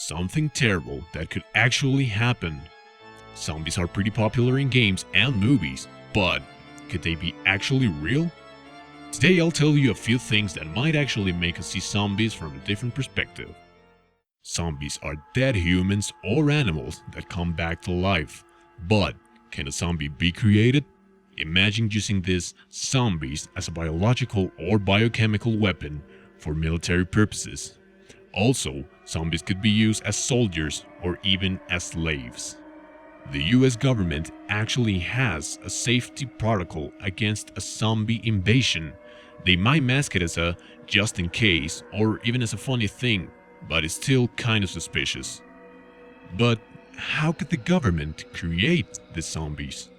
something terrible that could actually happen. Zombies are pretty popular in games and movies, but could they be actually real? Today I'll tell you a few things that might actually make us see zombies from a different perspective. Zombies are dead humans or animals that come back to life. But can a zombie be created? Imagine using these zombies as a biological or biochemical weapon for military purposes. Also, zombies could be used as soldiers or even as slaves. The US government actually has a safety protocol against a zombie invasion. They might mask it as a just in case or even as a funny thing, but it's still kind of suspicious. But how could the government create the zombies?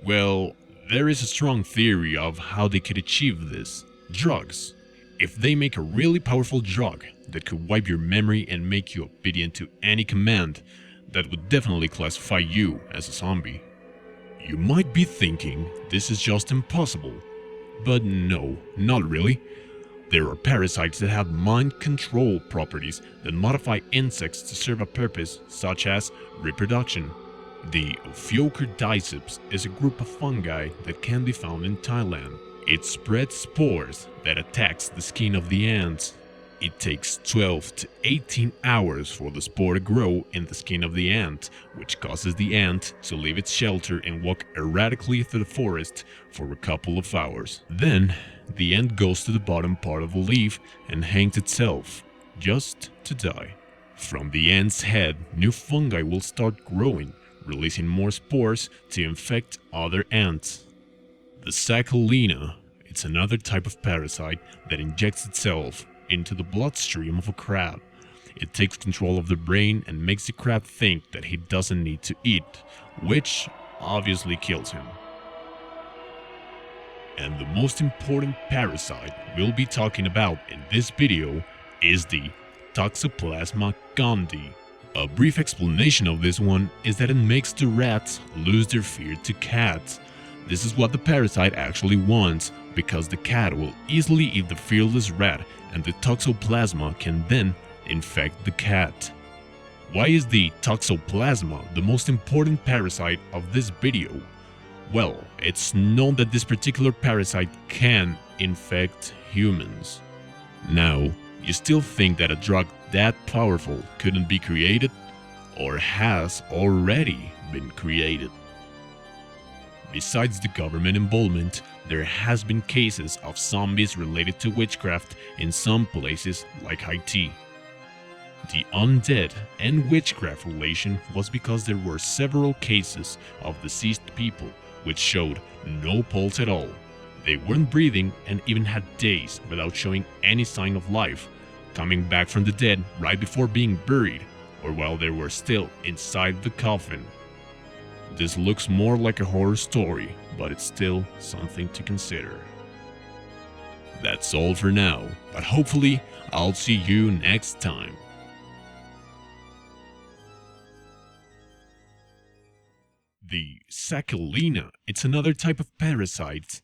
Well, there is a strong theory of how they could achieve this. Drugs. If they make a really powerful drug that could wipe your memory and make you obedient to any command, that would definitely classify you as a zombie. You might be thinking this is just impossible, but no, not really. There are parasites that have mind control properties that modify insects to serve a purpose, such as reproduction. The Ophiocordyceps is a group of fungi that can be found in Thailand. It spreads spores that attacks the skin of the ants. It takes 12 to 18 hours for the spore to grow in the skin of the ant, which causes the ant to leave its shelter and walk erratically through the forest for a couple of hours. Then, the ant goes to the bottom part of the leaf and hangs itself, just to die. From the ant's head, new fungi will start growing, releasing more spores to infect other ants. The Sacculina, it's another type of parasite that injects itself into the bloodstream of a crab. It takes control of the brain and makes the crab think that he doesn't need to eat, which obviously kills him. And the most important parasite we'll be talking about in this video is the Toxoplasma gondii. A brief explanation of this one is that it makes the rats lose their fear to cats. This is what the parasite actually wants, because the cat will easily eat the fearless rat and the toxoplasma can then infect the cat. Why is the toxoplasma the most important parasite of this video? Well, it's known that this particular parasite can infect humans. Now, you still think that a drug that powerful couldn't be created, or has already been created? Besides the government involvement, there has been cases of zombies related to witchcraft in some places like Haiti. The undead and witchcraft relation was because there were several cases of deceased people which showed no pulse at all. They weren't breathing and even had days without showing any sign of life, coming back from the dead right before being buried or while they were still inside the coffin. This looks more like a horror story, but it's still something to consider. That's all for now, but hopefully I'll see you next time. The Sacculina, it's another type of parasite.